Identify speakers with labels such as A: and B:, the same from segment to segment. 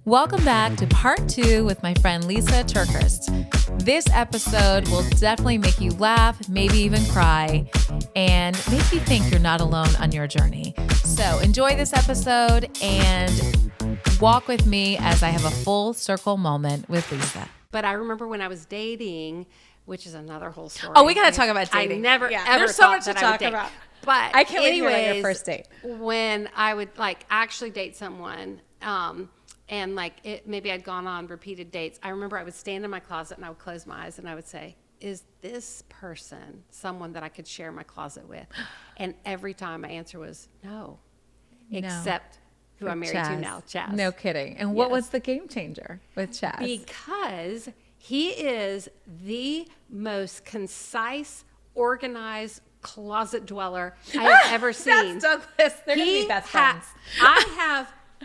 A: Welcome back to part 2 with my friend Lysa TerKeurst. This episode will definitely make you laugh, maybe even cry, and make you think you're not alone on your journey. So enjoy this episode and walk with me as I have a full circle moment with Lysa.
B: But I remember when I was dating, which is another whole story.
A: Oh, we got to talk about dating.
B: I never ever
A: There's so much to
B: that I would
A: talk
B: date.
A: about.
B: But
A: I can't wait to hear about your
B: anyways,
A: first date.
B: When I would actually date someone, and maybe I'd gone on repeated dates, I remember I would stand in my closet and I would close my eyes and I would say, is this person someone that I could share my closet with? And every time my answer was no. Except who I'm married to now, Chaz.
A: No kidding. And what was the game changer with Chaz?
B: Because he is the most concise, organized closet dweller I have ever seen.
A: That's Douglas. They're going to be best friends.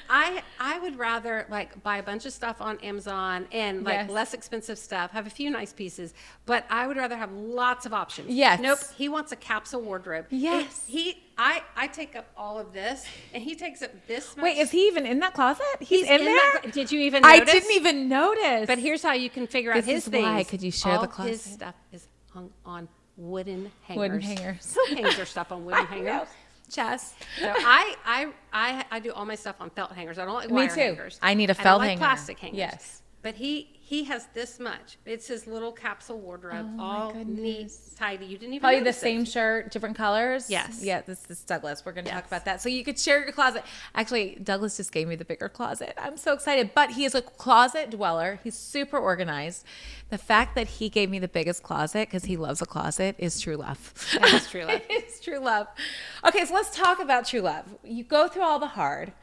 B: I would rather buy a bunch of stuff on Amazon and less expensive stuff, have a few nice pieces, but I would rather have lots of options.
A: Yes.
B: Nope. He wants a capsule wardrobe.
A: Yes.
B: I take up all of this and he takes up this much.
A: Wait, is he even in that closet? He's in there?
B: Did you even notice?
A: I didn't even notice.
B: But here's how you can figure out his things.
A: Why could you share the closet?
B: All his stuff is hung on wooden hangers.
A: Wooden hangers.
B: Who hangs their stuff on wooden hangers?
A: Chess.
B: So I do all my stuff on felt hangers. I don't like wire hangers.
A: I need a felt hanger.
B: I like plastic hangers.
A: Yes.
B: But he has this much. It's his little capsule wardrobe, all neat, tidy. You didn't even
A: Probably the
B: notice
A: same
B: it.
A: shirt, different colors.
B: Yes.
A: Yeah, this is Douglas. We're going to talk about that. So you could share your closet. Actually, Douglas just gave me the bigger closet. I'm so excited. But he is a closet dweller. He's super organized. The fact that he gave me the biggest closet because he loves a closet is true love.
B: That is true love.
A: It's true love. Okay, so let's talk about true love. You go through all the hard.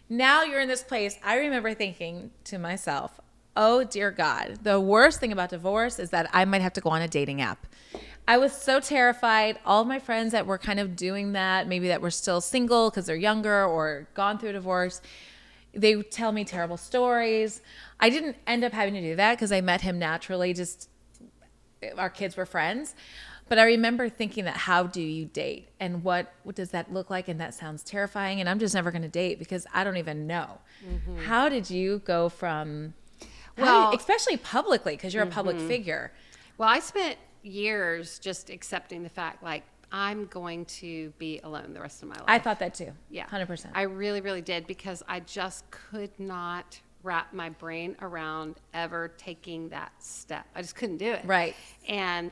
A: Now you're in this place. I remember thinking to myself, oh, dear God, the worst thing about divorce is that I might have to go on a dating app. I was so terrified. All of my friends that were kind of doing that, maybe that were still single because they're younger or gone through a divorce, they would tell me terrible stories. I didn't end up having to do that because I met him naturally. Just our kids were friends. But I remember thinking that how do you date? And what does that look like? And that sounds terrifying. And I'm just never going to date because I don't even know. Mm-hmm. How did you go from... Well, especially publicly, because you're a public figure.
B: Well, I spent years just accepting the fact, I'm going to be alone the rest of my life.
A: I thought that too.
B: Yeah.
A: 100%.
B: I really, really did, because I just could not wrap my brain around ever taking that step. I just couldn't do it.
A: Right.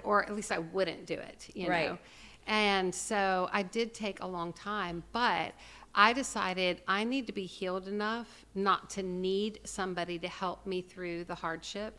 B: Or at least I wouldn't do it, you know. And so I did take a long time, but I decided I need to be healed enough not to need somebody to help me through the hardship.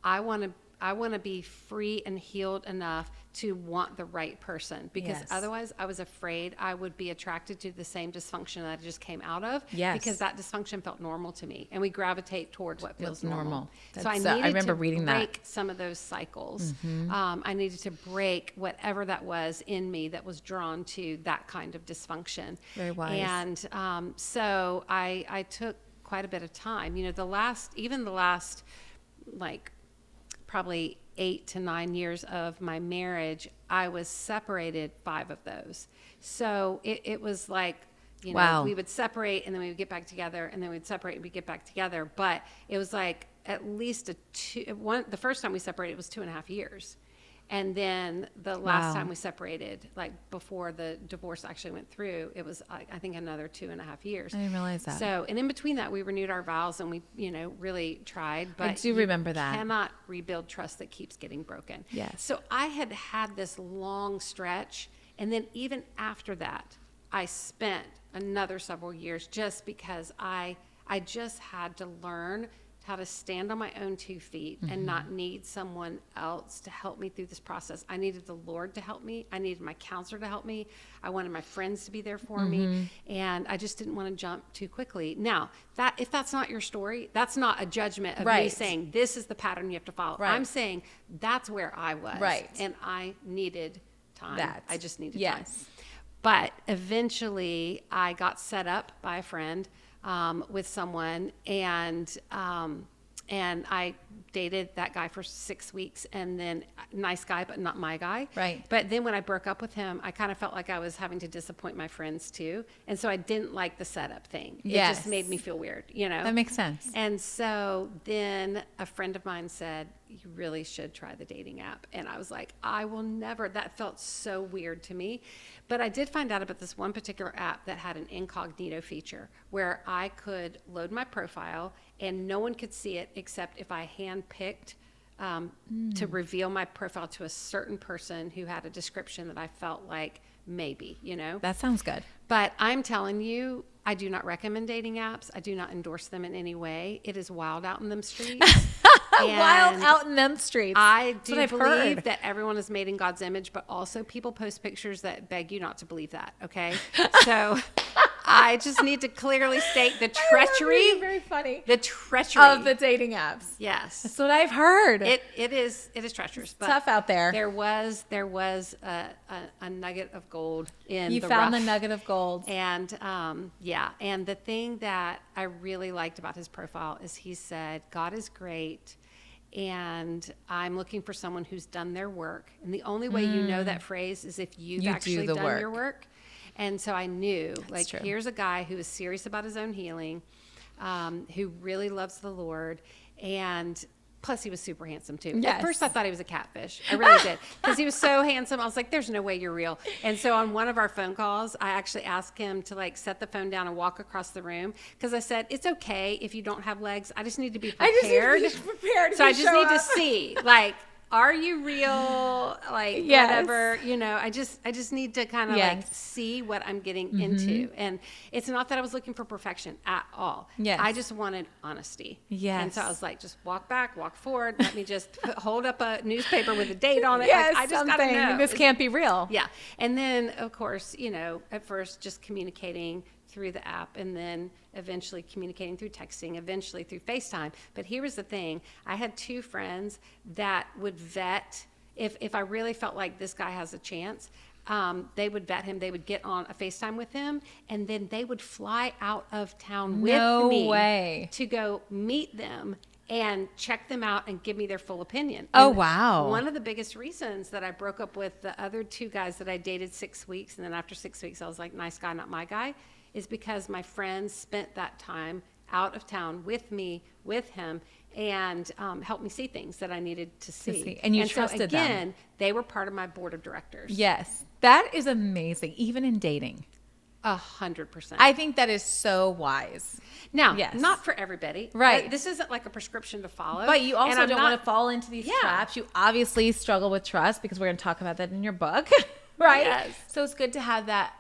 B: I want to be free and healed enough to want the right person, because otherwise I was afraid I would be attracted to the same dysfunction that I just came out of, because that dysfunction felt normal to me, and we gravitate towards what feels normal. So I needed to break some of those cycles. I needed to break whatever that was in me that was drawn to that kind of dysfunction.
A: Very wise.
B: And so I took quite a bit of time. You know, the last probably 8 to 9 years of my marriage, I was separated 5 of those. So it was we would separate and then we would get back together, and then we'd separate and we'd get back together. But it was at least the first time we separated was 2.5 years. And then the last time we separated, before the divorce actually went through, it was, I think, another 2.5 years.
A: I didn't realize that.
B: So, and in between that, we renewed our vows and we, really tried. But
A: I do remember that.
B: You cannot rebuild trust that keeps getting broken.
A: Yes.
B: So I had this long stretch. And then even after that, I spent another several years just because I just had to learn how to stand on my own 2 feet and not need someone else to help me through this process. I needed the Lord to help me. I needed my counselor to help me. I wanted my friends to be there for me. And I just didn't want to jump too quickly. Now, if that's not your story, that's not a judgment of me saying, this is the pattern you have to follow. I'm saying that's where I was. And I needed time. I just needed time. But eventually I got set up by a friend with someone, and I dated that guy for 6 weeks, and then nice guy, but not my guy.
A: Right.
B: But then when I broke up with him, I kind of felt like I was having to disappoint my friends too. And so I didn't like the setup thing. It just made me feel weird, you know?
A: That makes sense.
B: And so then a friend of mine said, you really should try the dating app. And I was like, I will never. That felt so weird to me. But I did find out about this one particular app that had an incognito feature where I could load my profile and no one could see it except if I handpicked to reveal my profile to a certain person who had a description that I felt like maybe, you know?
A: That sounds good.
B: But I'm telling you, I do not recommend dating apps. I do not endorse them in any way. It is wild out in them streets.
A: Wild out in them streets.
B: I do
A: That's what I've
B: believe
A: heard.
B: that everyone is made in God's image, but also people post pictures that beg you not to believe that, okay? So I just need to clearly state the treachery.
A: Very funny.
B: The treachery.
A: Of the dating apps.
B: Yes.
A: That's what I've heard.
B: It is treacherous. But
A: tough out there.
B: There was a nugget of gold in
A: You
B: the
A: found
B: rough.
A: the nugget of gold.
B: And and the thing that I really liked about his profile is he said, God is great, and I'm looking for someone who's done their work. And the only way you know that phrase is if you've
A: You do
B: actually
A: the
B: done your
A: work.
B: work. And so I knew, like,
A: true.
B: here's a guy who is serious about his own healing, who really loves the Lord, and plus he was super handsome too.
A: Yes.
B: At first I thought he was a catfish. I really did. Because he was so handsome. I was like, there's no way you're real. And so on one of our phone calls, I actually asked him to like set the phone down and walk across the room. Because I said, it's okay if you don't have legs. I just need to be prepared. So I just need to see, like, are you real? Like,
A: Yes.
B: whatever, you know, I just need to kind of like
A: Yes.
B: see what I'm getting into. And it's not that I was looking for perfection at all.
A: Yes.
B: I just wanted honesty.
A: Yes.
B: And so I was like, just walk back, walk forward. Let me just hold up a newspaper with a date on it.
A: Yes,
B: Like, I just gotta
A: something.
B: know.
A: This can't be real.
B: Yeah. And then, of course, you know, at first just communicating through the app, and then eventually communicating through texting, eventually through FaceTime. But here was the thing. I had two friends that would vet, if I really felt like this guy has a chance, they would vet him. They would get on a FaceTime with him, and then they would fly out of town with
A: No
B: me
A: way.
B: to go meet them and check them out and give me their full opinion.
A: Oh,
B: And
A: wow.
B: One of the biggest reasons that I broke up with the other two guys that I dated 6 weeks, and then after 6 weeks I was like, nice guy, not my guy, is because my friends spent that time out of town with me, with him, and helped me see things that I needed to see.
A: And you
B: so
A: trusted them.
B: again, they were part of my board of directors.
A: Yes. That is amazing, even in dating.
B: 100%.
A: I think that is so wise.
B: Now,
A: Yes.
B: not for everybody.
A: Right.
B: This isn't like a prescription to follow.
A: But you
B: And
A: also
B: I'm
A: don't
B: not-
A: want to fall into these
B: Yeah.
A: traps. You obviously struggle with trust because we're going to talk about that in your book, right?
B: Yes.
A: So it's good to have that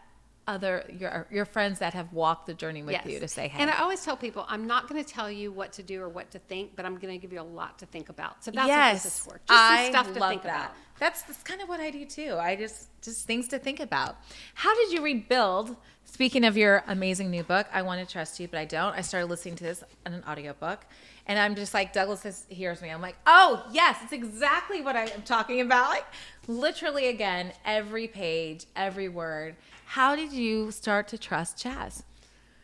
A: your friends that have walked the journey with you to say, hey.
B: And I always tell people, I'm not going to tell you what to do or what to think, but I'm going to give you a lot to think about. So that's
A: yes,
B: what this is for. Just some stuff to
A: love
B: think
A: that.
B: about.
A: That's kind of what I do too. I just things to think about. How did you rebuild? Speaking of your amazing new book, I Want to Trust You, but I don't. I started listening to this on an audiobook, and I'm just like, Douglas hears me. I'm like, oh, yes, it's exactly what I am talking about. Like, literally, again, every page, every word. How did you start to trust Chaz?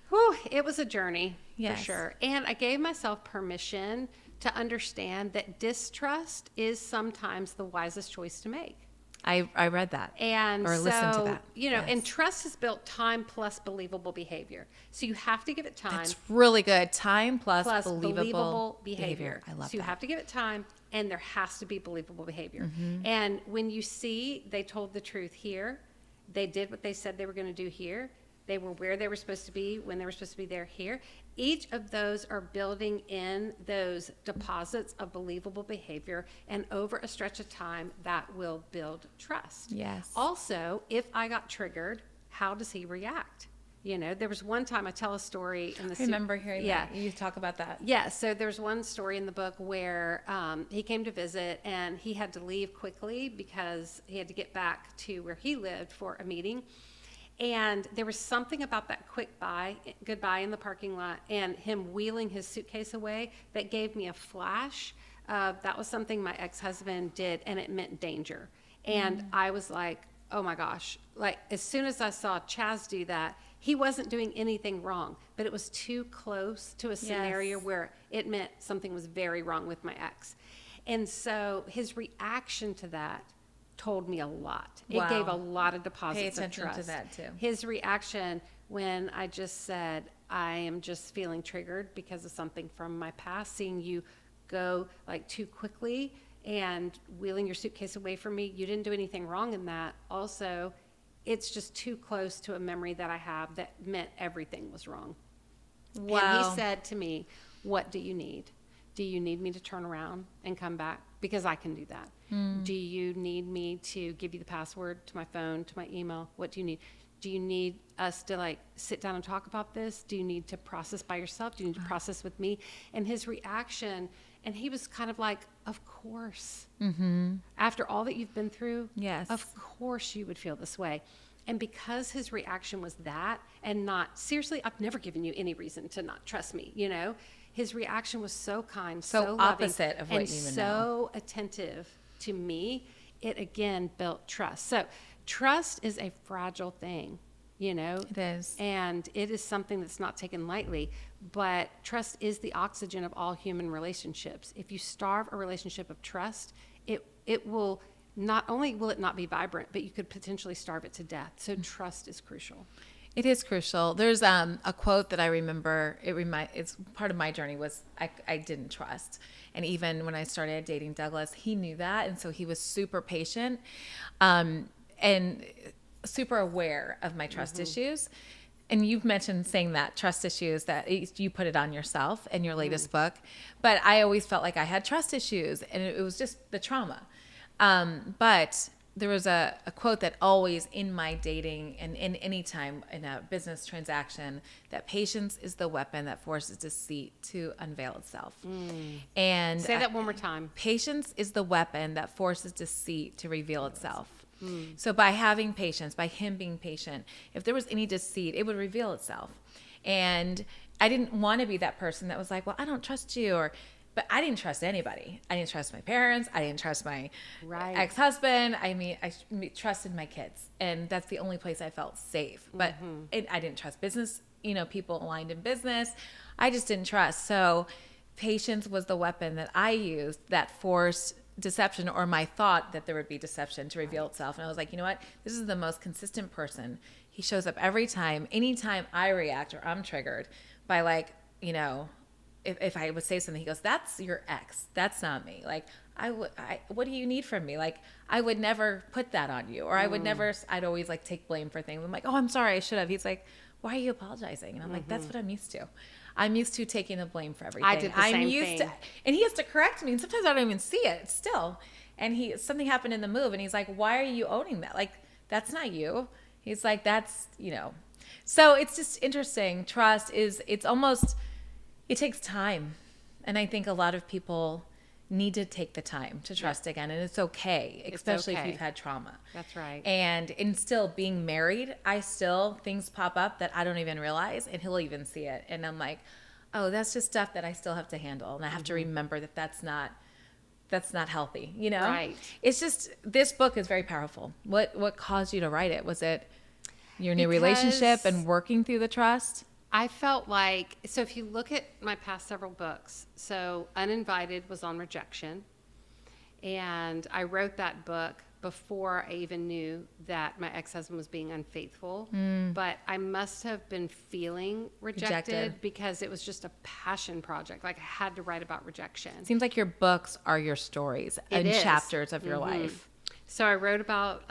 B: Whew, it was a journey,
A: Yes.
B: for sure. And I gave myself permission to understand that distrust is sometimes the wisest choice to make.
A: I read that.
B: And
A: or
B: so,
A: listened to that.
B: you know,
A: Yes.
B: and trust is built time plus believable behavior. So you have to give it time.
A: That's really good. Time plus believable
B: believable behavior.
A: I love
B: so you
A: that.
B: have to give it time, and there has to be believable behavior.
A: Mm-hmm.
B: And when you see they told the truth here, they did what they said they were going to do here, they were where they were supposed to be when they were supposed to be there here, each of those are building in those deposits of believable behavior, and over a stretch of time that will build trust.
A: Yes.
B: Also, if I got triggered, how does he react? You know, there was one time I tell a story in the
A: I remember hearing that. You talk about that.
B: Yeah, so there's one story in the book where he came to visit and he had to leave quickly because he had to get back to where he lived for a meeting. And there was something about that quick goodbye in the parking lot and him wheeling his suitcase away that gave me a flash. That was something my ex-husband did, and it meant danger. And I was like, oh my gosh. Like, as soon as I saw Chaz do that, he wasn't doing anything wrong, but it was too close to a scenario where it meant something was very wrong with my ex. And so his reaction to that told me a lot. It gave a lot of deposits of trust.
A: Pay attention to that too.
B: His reaction when I just said, I am just feeling triggered because of something from my past, seeing you go like too quickly and wheeling your suitcase away from me. You didn't do anything wrong in that. Also, it's just too close to a memory that I have that meant everything was wrong.
A: Wow.
B: And he said to me, what do you need? Do you need me to turn around and come back? Because I can do that. Do you need me to give you the password to my phone, to my email? What do you need? Do you need us to like sit down and talk about this? Do you need to process by yourself? Do you need to process with me? And his reaction, and he was kind of like, of course. After all that you've been through,
A: yes,
B: of course you would feel this way. And because his reaction was that, and not, seriously, I've never given you any reason to not trust me, you know? His reaction was so kind, so loving,
A: opposite of what
B: and
A: you would
B: so attentive to me. It again built trust. So trust is a fragile thing, you know?
A: It is.
B: And it is something that's not taken lightly, but trust is the oxygen of all human relationships. If you starve a relationship of trust, it will, not only will it not be vibrant, but you could potentially starve it to death. So trust is crucial.
A: It is crucial. There's a quote that I remember. It's part of my journey was I didn't trust, and even when I started dating Douglas, he knew that, and so he was super patient, and super aware of my trust issues. And you've mentioned saying that trust issues, that you put it on yourself in your latest book, but I always felt like I had trust issues, and it was just the trauma. But there was a quote that always in my dating and in any time in a business transaction, that patience is the weapon that forces deceit to unveil itself. And
B: say that one more time.
A: Patience is the weapon that forces deceit to reveal itself. So by having patience, by him being patient, if there was any deceit, it would reveal itself. And I didn't want to be that person that was like, well, I don't trust you, but I didn't trust anybody. I didn't trust my parents. I didn't trust my ex-husband. I mean, I trusted my kids, and that's the only place I felt safe. But I didn't trust business, people aligned in business. I just didn't trust. So patience was the weapon that I used that forced deception, or my thought that there would be deception, to reveal itself. And I was like, you know what? This is the most consistent person. He shows up every time. Anytime I react or I'm triggered by if I would say something, he goes, that's your ex. That's not me. Like, what do you need from me? Like, I would never put that on you. Or I'd always take blame for things. I'm like, oh, I'm sorry, I should have. He's like, why are you apologizing? And I'm like, that's what I'm used to. I'm used to taking the blame for everything.
B: I did the same thing.
A: And he has to correct me. And sometimes I don't even see it still. And something happened in the move. And he's like, why are you owning that? Like, that's not you. He's like, that's. So it's just interesting. Trust it takes time. And I think a lot of people need to take the time to trust again. And it's okay, especially if you've had trauma.
B: That's right.
A: And still being married, things pop up that I don't even realize, and he'll even see it. And I'm like, oh, that's just stuff that I still have to handle. And I have to remember that that's not healthy,
B: Right.
A: It's just, this book is very powerful. What caused you to write it? Was it your new relationship and working through the trust?
B: I felt like, so if you look at my past several books, so Uninvited was on rejection, and I wrote that book before I even knew that my ex-husband was being unfaithful, but I must have been feeling rejected because it was just a passion project. Like, I had to write about rejection.
A: It seems like your books are your stories and chapters of your life.
B: So I wrote about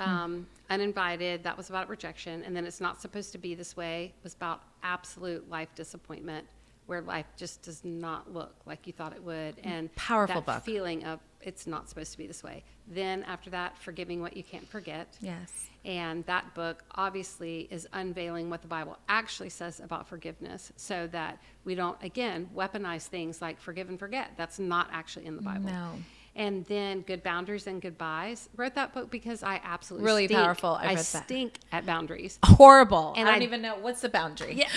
B: Uninvited. That was about rejection. And then It's Not Supposed to Be This Way was about absolute life disappointment, where life just does not look like you thought it would. And
A: powerful
B: that
A: book.
B: Feeling of it's not supposed to be this way. Then after that, Forgiving What You Can't Forget.
A: Yes.
B: And that book obviously is unveiling what the Bible actually says about forgiveness, so that we don't, again, weaponize things like forgive and forget. That's not actually in the Bible.
A: No.
B: And then Good Boundaries and Goodbyes. Wrote that book because I absolutely
A: really
B: stink.
A: powerful.
B: I stink at boundaries.
A: Horrible.
B: And
A: I don't even know what's the boundary.
B: Yes.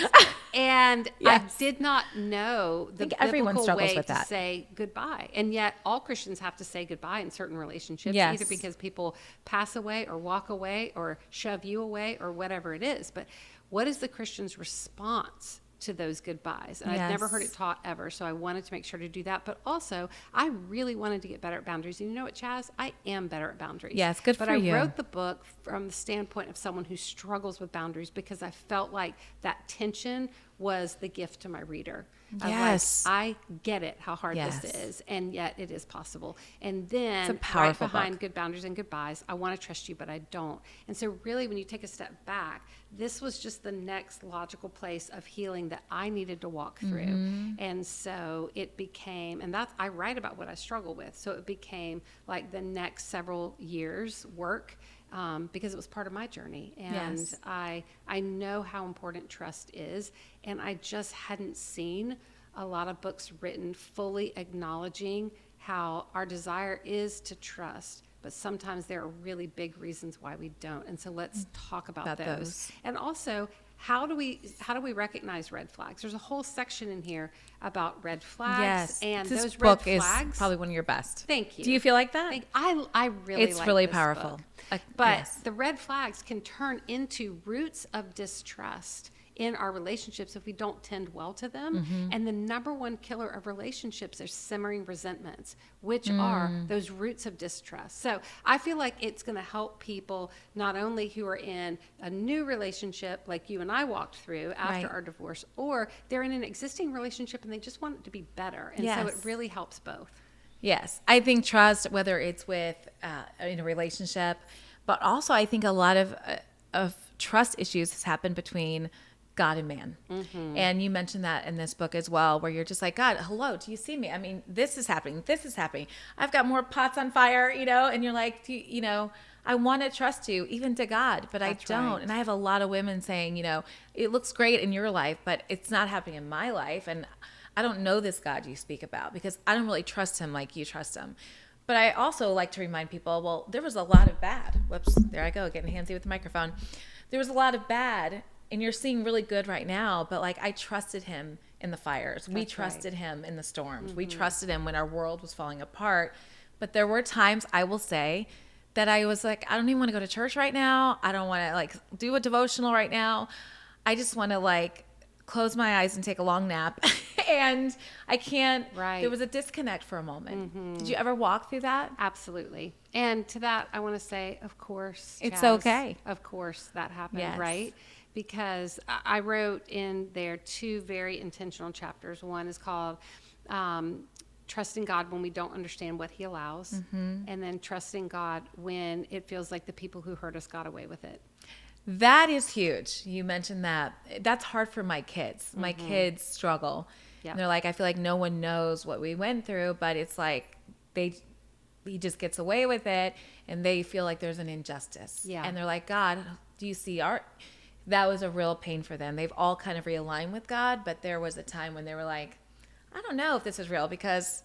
B: And I did not know the
A: everyone
B: biblical
A: struggles
B: way
A: with
B: to
A: that.
B: say goodbye. And yet all Christians have to say goodbye in certain relationships,
A: Yes.
B: either because people pass away or walk away or shove you away or whatever it is. But what is the Christian's response to those goodbyes? And I've never heard it taught ever, so I wanted to make sure to do that. But also, I really wanted to get better at boundaries. And you know what, Chaz? I am better at boundaries.
A: Yes, good for you.
B: But I wrote the book from the standpoint of someone who struggles with boundaries, because I felt like that tension was the gift to my reader.
A: Yes.
B: I get it, how hard
A: Yes.
B: this is, and yet it is possible. And then
A: It's a powerful
B: right behind
A: book.
B: good boundaries and goodbyes, I want to trust you, but I don't. And so really, when you take a step back, this was just the next logical place of healing that I needed to walk through.
A: Mm-hmm.
B: And so it became, and that's, I write about what I struggle with. So it became like the next several years work, because it was part of my journey. And
A: Yes.
B: I know how important trust is. And I just hadn't seen a lot of books written fully acknowledging how our desire is to trust, but sometimes there are really big reasons why we don't. And so let's talk about those. And also, how do we recognize red flags? There's a whole section in here about red flags.
A: Yes.
B: And
A: this
B: those
A: book
B: red flags.
A: is probably one of your best.
B: Thank you.
A: Do you feel like that?
B: I really
A: It's
B: like
A: really
B: this
A: powerful.
B: book. But
A: Yes.
B: the red flags can turn into roots of distrust in our relationships if we don't tend well to them.
A: Mm-hmm.
B: And the number one killer of relationships are simmering resentments, which are those roots of distrust. So I feel like it's going to help people not only who are in a new relationship like you and I walked through after
A: Right.
B: our divorce, or they're in an existing relationship and they just want it to be better. And so it
A: Yes.
B: really helps both.
A: Yes. I think trust, whether it's with in a relationship, but also I think a lot of trust issues has happened between God and man.
B: Mm-hmm.
A: And you mentioned that in this book as well, where you're just like, God, hello, do you see me? I mean, this is happening. This is happening. I've got more pots on fire, and you're like, I want to trust you even to God, but
B: That's
A: I don't.
B: right.
A: And I have a lot of women saying, it looks great in your life, but it's not happening in my life. And I don't know this God you speak about because I don't really trust him like you trust him. But I also like to remind people, well, there was a lot of bad. Whoops, there I go, getting handsy with the microphone. There was a lot of bad, and you're seeing really good right now, but like I trusted him in the fires. We trusted him in the storms.
B: Mm-hmm.
A: We trusted him when our world was falling apart. But there were times, I will say, that I was like, I don't even want to go to church right now. I don't want to like do a devotional right now. I just want to like close my eyes and take a long nap. And I can't.
B: Right.
A: There was a disconnect for a moment.
B: Mm-hmm.
A: Did you ever walk through that?
B: Absolutely. And to that, I want to say, of course,
A: It's
B: Chaz,
A: okay.
B: Of course, that happened,
A: Yes.
B: right? Because I wrote in there 2 very intentional chapters. One is called Trusting God when we don't understand what he allows, and then trusting God when it feels like the people who hurt us got away with it.
A: That is huge. You mentioned that. That's hard for my kids. My kids struggle.
B: Yep.
A: And they're like, I feel like no one knows what we went through, but it's like he just gets away with it, and they feel like there's an injustice.
B: Yeah.
A: And they're like, God, do you see that was a real pain for them. They've all kind of realigned with God, but there was a time when they were like, I don't know if this is real because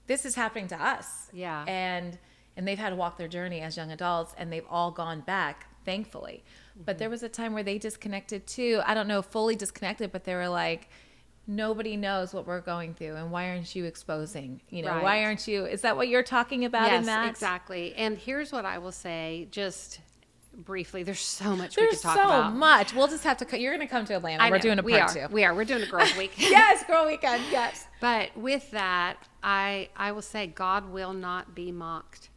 A: this is happening to us.
B: Yeah.
A: And they've had to walk their journey as young adults, and they've all gone back, thankfully. But there was a time where they disconnected too. I don't know, fully disconnected, but they were like, nobody knows what we're going through, and why aren't you exposing?
B: Right.
A: Why aren't you? Is that what you're talking about in that?
B: Yes, exactly. And here's what I will say, just briefly. There's so much we
A: There's
B: could talk
A: so
B: about.
A: much. We'll just have to. You're going to come to Atlanta.
B: I
A: We're
B: know,
A: doing a
B: we
A: part
B: are.
A: 2.
B: We are. We're doing a girls' week.
A: Yes, girl weekend. Yes.
B: But with that, I will say God will not be mocked.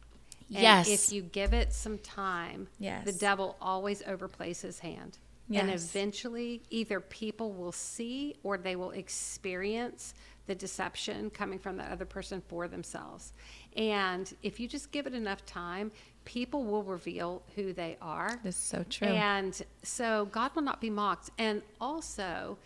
B: And
A: Yes.
B: if you give it some time,
A: Yes.
B: the devil always overplays his hand. And
A: Yes.
B: eventually, either people will see or they will experience the deception coming from the other person for themselves. And if you just give it enough time, people will reveal who they are.
A: This is so true.
B: And so God will not be mocked. And also,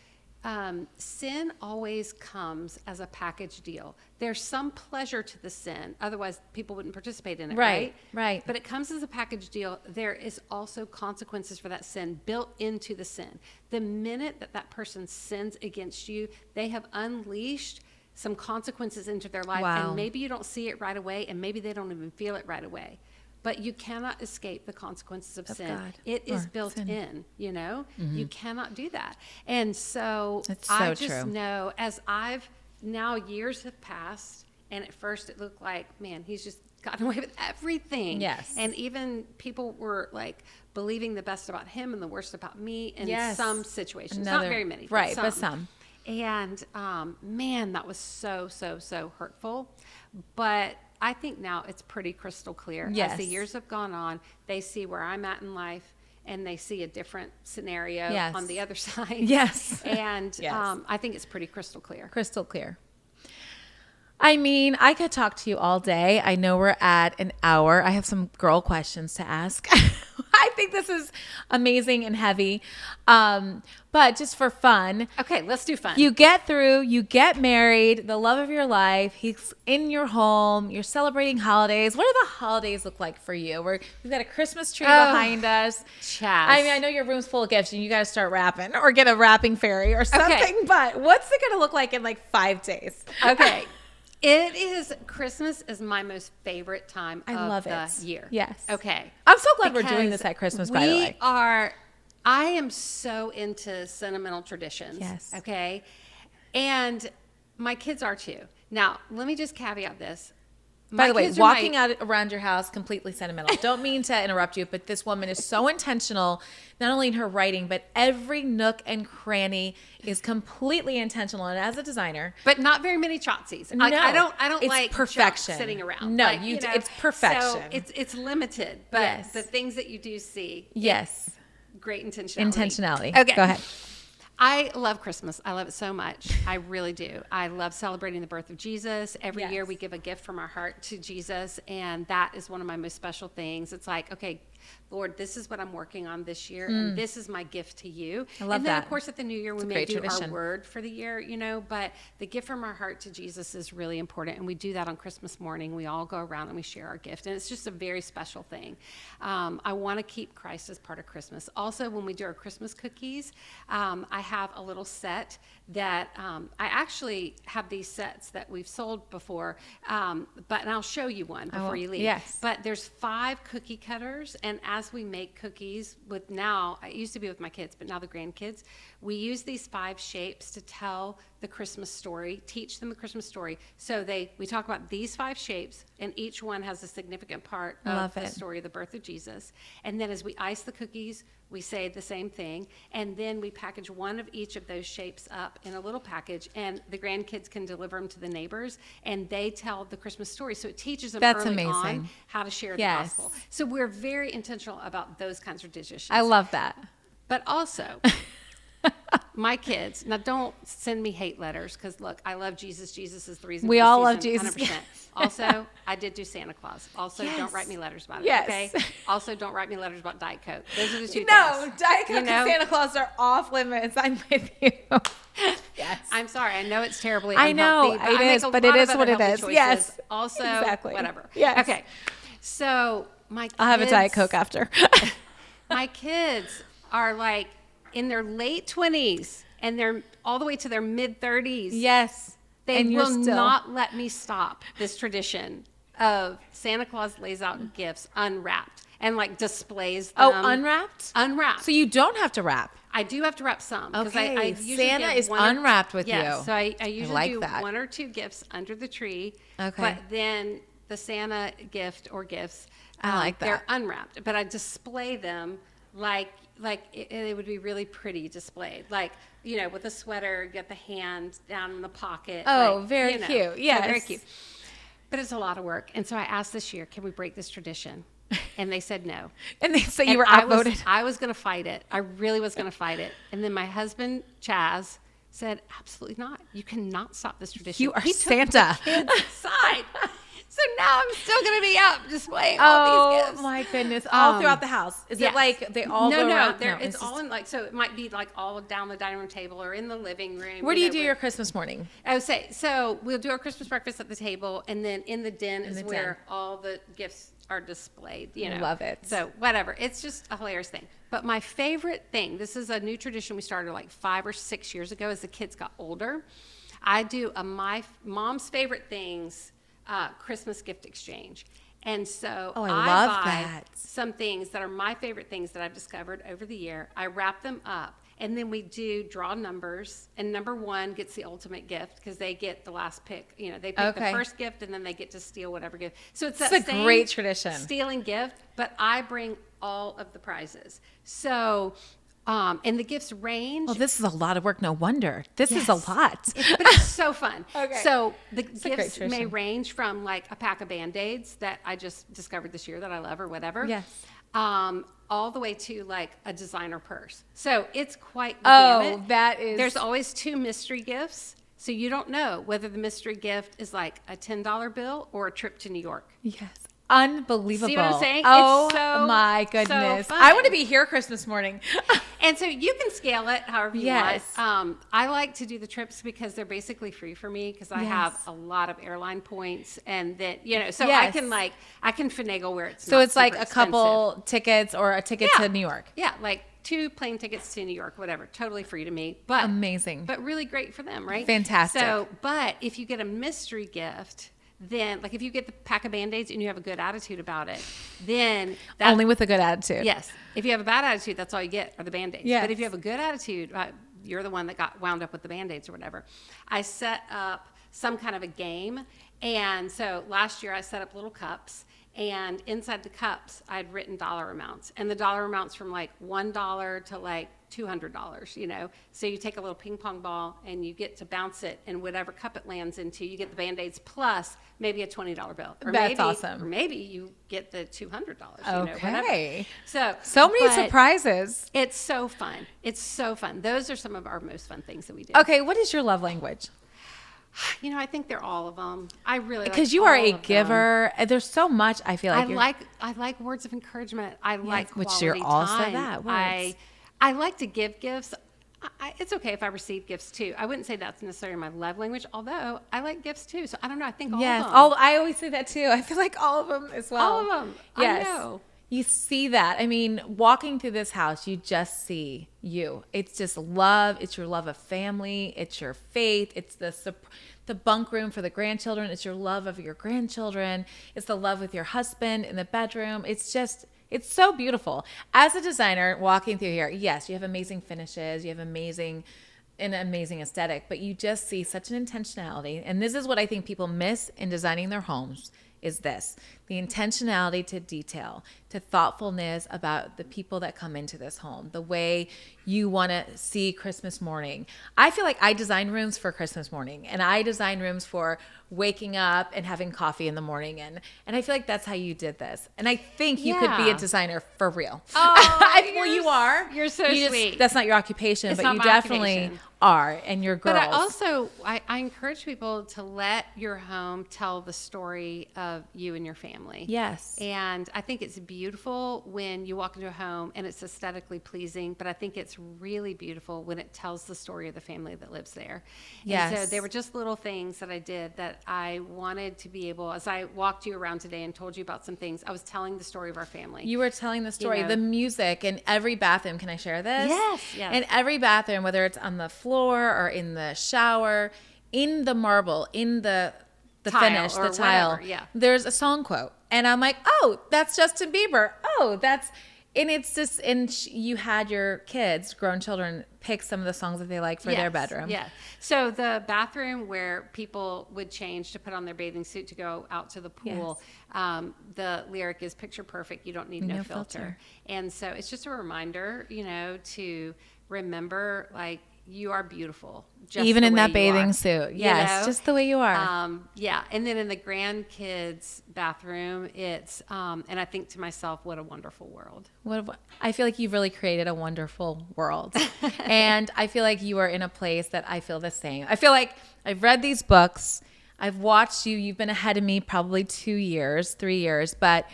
B: sin always comes as a package deal. There's some pleasure to the sin. Otherwise, people wouldn't participate in it, right?
A: Right.
B: But it comes as a package deal. There is also consequences for that sin built into the sin. The minute that person sins against you, they have unleashed some consequences into their life.
A: Wow.
B: And maybe you don't see it right away, and maybe they don't even feel it right away. But you cannot escape the consequences of sin.
A: God.
B: It is
A: Or
B: built
A: sin.
B: in, You cannot do that. And so
A: It's so
B: I just
A: true.
B: know, as years have passed, and at first it looked like, man, he's gotten away with everything.
A: Yes.
B: And even people were like believing the best about him and the worst about me in
A: Yes.
B: some situations. Not very many.
A: Right, but some.
B: And man, that was so, so, so hurtful. But I think now it's pretty crystal clear.
A: Yes.
B: As the years have gone on, they see where I'm at in life and they see a different scenario
A: Yes.
B: on the other side.
A: Yes.
B: And
A: Yes.
B: I think it's pretty crystal clear.
A: Crystal clear. I mean, I could talk to you all day. I know we're at an hour. I have some girl questions to ask. I think this is amazing and heavy. But just for fun.
B: Okay, let's do fun.
A: You get through, you get married, the love of your life. He's in your home. You're celebrating holidays. What do the holidays look like for you? We've got a Christmas tree behind us.
B: Chaz.
A: I mean, I know your room's full of gifts and you got to start wrapping or get a wrapping fairy or something. But what's it going to look like in like 5 days?
B: Okay. Christmas is my most favorite time of the year.
A: Yes.
B: Okay.
A: I'm so glad we're doing this at Christmas, by the way.
B: I am so into sentimental traditions.
A: Yes.
B: Okay. And my kids are too. Now, let me just caveat this.
A: By the way, walking out around your house, completely sentimental. Don't mean to interrupt you, but this woman is so intentional, not only in her writing, but every nook and cranny is completely intentional. And as a designer,
B: but not very many Chauncey's.
A: No,
B: I don't
A: it's
B: like
A: perfection
B: sitting around.
A: No,
B: like,
A: it's perfection.
B: So it's limited, but
A: yes.
B: the things that you do see,
A: yes,
B: great intentionality.
A: Intentionality.
B: Okay,
A: go ahead.
B: I love Christmas. I love it so much. I really do. I love celebrating the birth of Jesus. Every year we give a gift from our heart to Jesus, and that is one of my most special things. It's like, okay, Lord, this is what I'm working on this year, and this is my gift to you.
A: I love
B: and then,
A: that.
B: Of course, at the new year, we may do our word for the year, but the gift from our heart to Jesus is really important, and we do that on Christmas morning. We all go around and we share our gift, and it's just a very special thing. I want to keep Christ as part of Christmas. Also, when we do our Christmas cookies, I have a little set that I actually have these sets that we've sold before, and I'll show you one before you leave.
A: Yes.
B: But there's 5 cookie cutters, and as we make cookies it used to be with my kids, but now the grandkids, we use these 5 shapes to tell the Christmas story, teach them the Christmas story. So we talk about these 5 shapes, and each one has a significant part of the story of the birth of Jesus. And then as we ice the cookies, we say the same thing, and then we package one of each of those shapes up in a little package, and the grandkids can deliver them to the neighbors, and they tell the Christmas story. So it teaches them early on how to share the gospel. So we're very intentional about those kinds of traditions.
A: I love that.
B: But also, my kids, now don't send me hate letters, because look, I love Jesus. Jesus is the reason
A: we all love Jesus.
B: 100%. Also, I did do Santa Claus. Also, don't write me letters about it.
A: Yes.
B: Okay. Also, don't write me letters about Diet Coke. Those are the 2 things.
A: No, Diet Coke and Santa Claus are off limits. I'm with you. Yes.
B: I'm sorry. I know it's terribly
A: I
B: unhealthy.
A: know it is, but it is what it is.
B: Choices.
A: Yes.
B: Also,
A: exactly.
B: whatever.
A: Yes.
B: Okay. So my kids,
A: I'll have a Diet Coke after.
B: My kids are like in their late 20s, and they're all the way to their mid 30s.
A: Yes.
B: They will not let me stop this tradition of Santa Claus lays out gifts unwrapped and like displays them.
A: Oh, unwrapped?
B: Unwrapped.
A: So you don't have to wrap.
B: I do have to wrap some.
A: Okay.
B: I usually
A: Santa is unwrapped with you.
B: So I usually do
A: that.
B: 1 or 2 gifts under the tree.
A: Okay.
B: But then the Santa gift or gifts,
A: I like that.
B: they're unwrapped. But I display them like it would be really pretty displayed. Like, with a sweater, get the hand down in the pocket.
A: Oh, very cute. Yes.
B: So very cute. But it's a lot of work. And so I asked this year, can we break this tradition? And they said no.
A: And they said you were outvoted.
B: I was going to fight it. I really was going to fight it. And then my husband, Chaz, said, absolutely not. You cannot stop this tradition.
A: You are Santa.
B: He took the kids aside. So now I'm still going to be out displaying all these gifts.
A: Oh, my goodness. All throughout the house. Is it like they all go around?
B: No, it's all in so it might be like all down the dining room table or in the living room.
A: Where do you do your Christmas morning?
B: So we'll do our Christmas breakfast at the table, and then in the den is where all the gifts are displayed.
A: Love it.
B: So whatever. It's just a hilarious thing. But my favorite thing, this is a new tradition we started like 5 or 6 years ago as the kids got older. I do my mom's favorite things Christmas gift exchange. And so I buy some things that are my favorite things that I've discovered over the year. I wrap them up, And then we do draw numbers, and number 1 gets the ultimate gift because they get the last pick. You know, they pick the first gift, and then they get to steal whatever gift. So it's that same
A: great tradition.
B: stealing gift, but I bring all of the prizes. So, and the gifts range.
A: Well, this is a lot of work. No wonder. This is a lot.
B: But it's so fun.
A: Okay.
B: So the
A: It's a great
B: gifts may
A: tradition.
B: range from like a pack of Band-Aids that I just discovered this year that I love or whatever.
A: Yes.
B: All the way to like a designer purse. So it's quite the
A: Oh,
B: gamut.
A: that is.
B: There's always 2 mystery gifts. So you don't know whether the mystery gift is like a $10 bill or a trip to New York.
A: Yes. Unbelievable.
B: See what I'm saying?
A: Oh
B: It's so,
A: my goodness.
B: so
A: I
B: fun.
A: want to be here Christmas morning.
B: And so you can scale it however you
A: Yes.
B: want. I like to do the trips because they're basically free for me because I have
A: Yes.
B: a lot of airline points and that, you know, so
A: Yes.
B: I can finagle where it's
A: So
B: not
A: it's like
B: super
A: a couple tickets or a ticket
B: Yeah.
A: to New York.
B: Yeah, like 2 plane tickets to New York, whatever. Totally free to me. But
A: Amazing.
B: But really great for them, right?
A: Fantastic.
B: So, but if you get a mystery gift, then like if you get the pack of Band-Aids and you have a good attitude about it, then that,
A: Only with a good attitude.
B: yes. If you have a bad attitude, that's all you get are the Band-Aids.
A: Yes.
B: But if you have a good attitude, you're the one that got wound up with the Band-Aids or whatever. I set up some kind of a game. And so last year I set up little cups. And inside the cups, I'd written dollar amounts. And the dollar amounts from like $1 to like $200, you know. So you take a little ping pong ball and you get to bounce it, and whatever cup it lands into, you get the Band-Aids plus maybe a $20 bill. Or
A: That's
B: maybe,
A: awesome.
B: Or maybe you get the $200, you know, whatever.
A: Okay.
B: So
A: many
B: but
A: surprises.
B: It's so fun. It's so fun. Those are some of our most fun things that we do.
A: Okay, what is your love language?
B: You know, I think they're all of them. I really like
A: Because you are
B: all
A: a
B: of them.
A: giver. And there's so much I feel like
B: I like words of encouragement. I like
A: which
B: quality
A: you're also
B: time.
A: that,
B: I
A: words.
B: like to give gifts. It's okay if I receive gifts too. I wouldn't say that's necessarily my love language, although I like gifts too. So I don't know. I think all
A: yes.
B: of them.
A: I always say that too. I feel like all of them as well.
B: All of them.
A: Yes.
B: I know.
A: You see that. I mean, walking through this house, you just see you. It's just love. It's your love of family. It's your faith. It's the bunk room for the grandchildren. It's your love of your grandchildren. It's the love with your husband in the bedroom. It's so beautiful. As a designer walking through here, yes, you have amazing finishes. You have an amazing aesthetic, but you just see such an intentionality. And this is what I think people miss in designing their homes is this, the intentionality to detail, to thoughtfulness about the people that come into this home, the way you want to see Christmas morning. I feel like I design rooms for Christmas morning, and I design rooms for waking up and having coffee in the morning. And I feel like that's how you did this. And I think you could be a
B: Yeah.
A: designer for real.
B: Oh,
A: well, you are.
B: You're so sweet.
A: That's not your occupation,
B: It's
A: but
B: not
A: you
B: my
A: definitely
B: occupation.
A: are. And you're girls.
B: But I also, I encourage people to let your home tell the story of you and your family.
A: Yes.
B: And I think it's beautiful when you walk into a home and it's aesthetically pleasing, but I think it's really beautiful when it tells the story of the family that lives there.
A: Yes.
B: And so there were just little things that I did that I wanted to be able, as I walked you around today and told you about some things, I was telling the story of our family.
A: You were telling the story,
B: know.
A: the music in every bathroom. Can I share this?
B: Yes, yes.
A: In every bathroom, whether it's on the floor or in the shower, in the marble, in the
B: Tile
A: finish,
B: or
A: the tile,
B: whatever, yeah.
A: there's a song quote. And I'm like, oh, that's Justin Bieber. Oh, and it's just, you had your kids, grown children, pick some of the songs that they like for their
B: Yes,
A: bedroom.
B: Yeah. So the bathroom where people would change to put on their bathing suit to go out to the pool, the lyric is picture perfect. You don't need no filter. And so it's just a reminder, to remember, like, you are beautiful. Just
A: Even
B: the
A: in
B: way
A: that
B: you
A: bathing
B: are,
A: suit. Yes, just the way you are.
B: Yeah. And then in the grandkids' bathroom, it's, and I think to myself, what a wonderful world.
A: I feel like you've really created a wonderful world. And I feel like you are in a place that I feel the same. I feel like I've read these books. I've watched you. You've been ahead of me probably 2 years, 3 years. But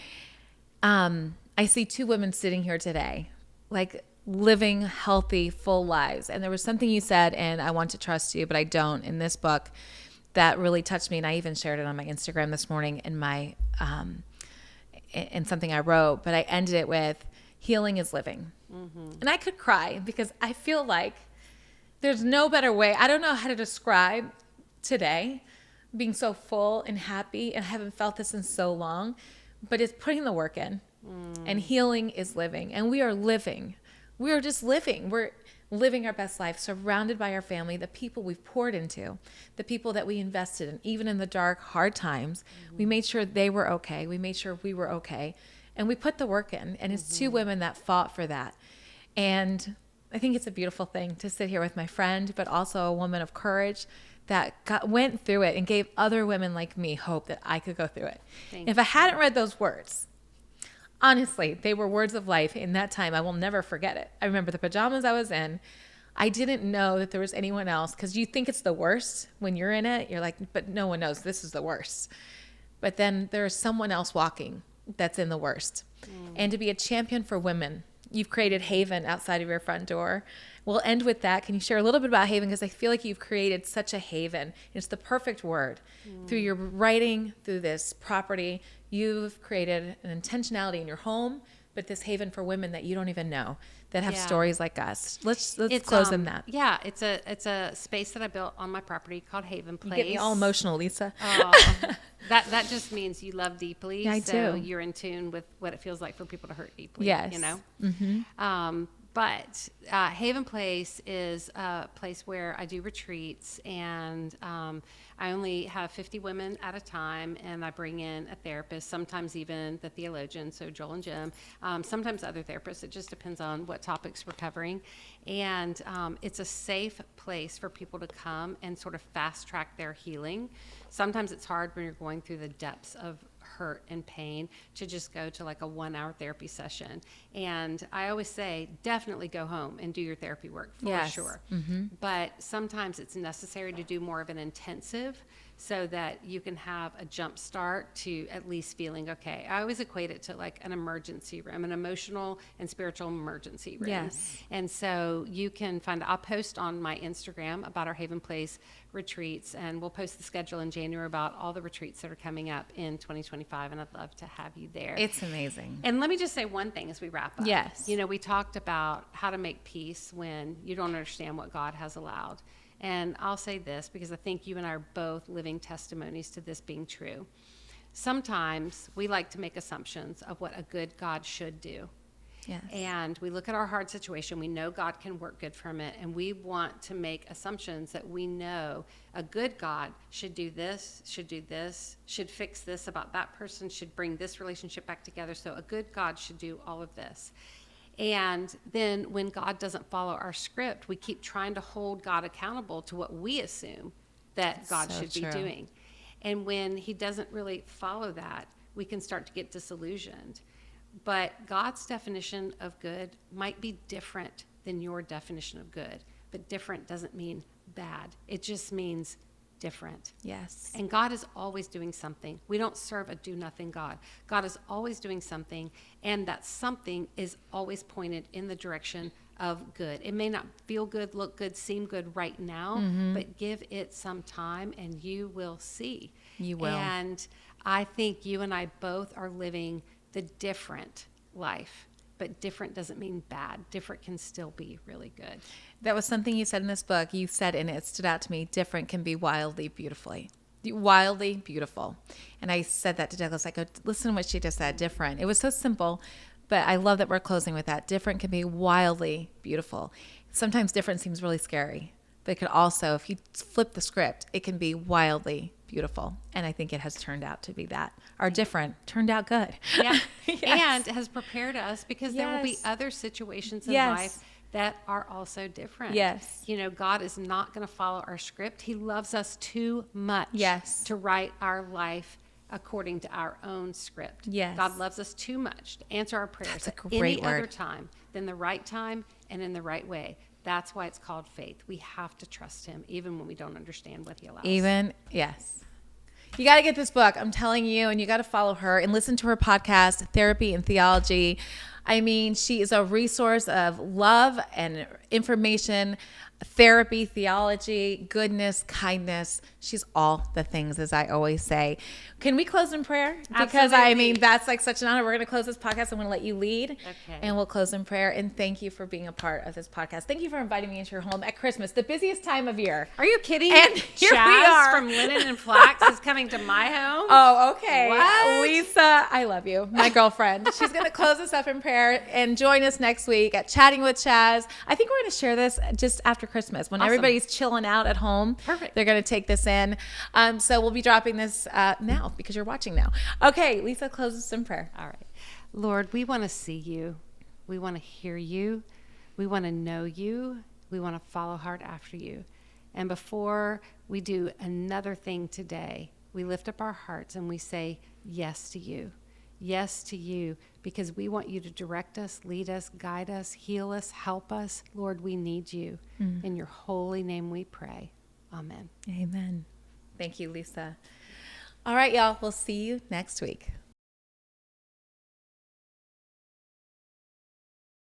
A: I see 2 women sitting here today, like living healthy, full lives. And there was something you said, and I want to trust you, but I don't, in this book that really touched me. And I even shared it on my Instagram this morning in my in something I wrote. But I ended it with, healing is living. Mm-hmm. And I could cry because I feel like there's no better way. I don't know how to describe today being so full and happy, and I haven't felt this in so long, but it's putting the work in. And healing is living, and we are living. We are just living. living our best life, surrounded by our family, the people we've poured into, the people that we invested in, even in the dark, hard times. We made sure they were okay. We made sure we were okay. And we put the work in. And it's two women that fought for that. And I think it's a beautiful thing to sit here with my friend, but also a woman of courage that went through it and gave other women like me hope that I could go through it. If I hadn't read those words, honestly, they were words of life in that time. I will never forget it. I remember the pajamas I was in. I didn't know that there was anyone else, because you think it's the worst when you're in it. You're like, but no one knows this is the worst. But then there's someone else walking that's in the worst. And to be a champion for women, you've created Haven outside of your front door. We'll end with that. Can you share a little bit about Haven? Because I feel like you've created such a haven. It's the perfect word. Through your writing, through this property, you've created an intentionality in your home, but this haven for women that you don't even know, that have stories like us. Let's close on that.
B: Yeah, it's a space that I built on my property called Haven Place.
A: You get me all emotional, Lysa.
B: Oh, that just means you love deeply.
A: Yeah, I
B: so
A: do.
B: You're in tune with what it feels like for people to hurt deeply.
A: Yes.
B: You know? But Haven Place is a place where I do retreats, and I only have 50 women at a time, and I bring in a therapist, sometimes even the theologian, so Joel and Jim, sometimes other therapists. It just depends on what topics we're covering. And it's a safe place for people to come and sort of fast track their healing. Sometimes it's hard when you're going through the depths of hurt and pain to just go to like a 1-hour therapy session. And I always say, definitely go home and do your therapy work for sure. But sometimes it's necessary to do more of an intensive so that you can have a jump start to at least feeling okay. I always equate it to like an emergency room, an emotional and spiritual emergency room.
A: Yes.
B: And so you can I'll post on my Instagram about our Haven Place retreats, and we'll post the schedule in January about all the retreats that are coming up in 2025, and I'd love to have you there.
A: It's amazing.
B: And let me just say one thing as we wrap up.
A: Yes.
B: You know, we talked about how to make peace when you don't understand what God has allowed. And I'll say this because I think you and I are both living testimonies to this being true. Sometimes we like to make assumptions of what a good God should do.
A: Yes.
B: And we look at our hard situation, we know God can work good from it, and we want to make assumptions that we know a good God should do this, should fix this about that person, should bring this relationship back together. So a good God should do all of this. And then when God doesn't follow our script, we keep trying to hold God accountable to what we assume that God should be doing. And when he doesn't really follow that, we can start to get disillusioned. But God's definition of good might be different than your definition of good. But different doesn't mean bad. It just means different.
A: Yes.
B: And God is always doing something. We don't serve a do-nothing God. God is always doing something, and that something is always pointed in the direction of good. It may not feel good, look good, seem good right now, but give it some time, and you will see.
A: You will.
B: And I think you and I both are living the different life. But different doesn't mean bad. Different can still be really good.
A: That was something you said in this book. You said, and it stood out to me, different can be wildly beautiful. And I said that to Douglas. I go, listen to what she just said, different. It was so simple, but I love that we're closing with that. Different can be wildly beautiful. Sometimes different seems really scary, but it could also, if you flip the script, it can be wildly beautiful. And I think it has turned out to be that. Our different turned out good.
B: Yeah.
A: Yes.
B: And has prepared us because there will be other situations in
A: Yes.
B: life that are also different.
A: Yes.
B: You know, God is not going to follow our script. He loves us too much to write our life according to our own script.
A: Yes.
B: God loves us too much to answer our prayers
A: That's a
B: at
A: great
B: any
A: word.
B: other time than the right time and in the right way. That's why it's called faith. We have to trust him even when we don't understand what he allows.
A: Yes. You got to get this book. I'm telling you, and you got to follow her and listen to her podcast, Therapy and Theology. I mean, she is a resource of love and information, therapy, theology, goodness, kindness. She's all the things, as I always say. Can we close in prayer? Because I mean, that's like such an honor. We're going to close this podcast. I'm going to let you lead, and we'll close in prayer. And thank you for being a part of this podcast. Thank you for inviting me into your home at Christmas, the busiest time of year.
B: Are you kidding?
A: And here
B: Chaz
A: we are.
B: from Linen and Flax is coming to my home.
A: Oh, okay.
B: What?
A: Lysa, I love you, my girlfriend. She's going to close us up in prayer and join us next week at Chatting with Chaz. I think we're we're going to share this just after Christmas when
B: Awesome.
A: everybody's chilling out at home.
B: Perfect.
A: They're going to take this in. So we'll be dropping this now because you're watching now. Okay, Lysa, close us in prayer.
B: All right. Lord, we want to see you. We want to hear you. We want to know you. We want to follow hard after you. And before we do another thing today, we lift up our hearts and we say yes to you. Yes to you, because we want you to direct us, lead us, guide us, heal us, help us. Lord, we need you. In your holy name we pray. Amen.
A: Amen. Thank you, Lysa. All right, y'all. We'll see you next week.